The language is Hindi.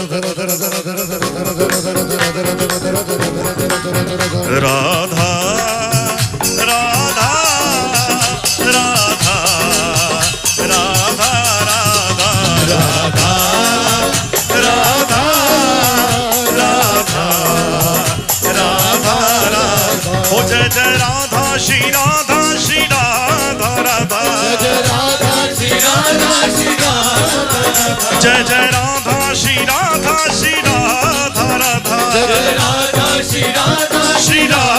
राधा राधा राधा राधा राधा राधा राधा राधा राधा राधा। ओ जय जय राधा श्री राधा श्री राधा राधा। जय राधा श्री राधा श्री राधा। जय जय राधा श्री राधा श्री राधा राधा। जय राधा श्री राधा श्री राधा।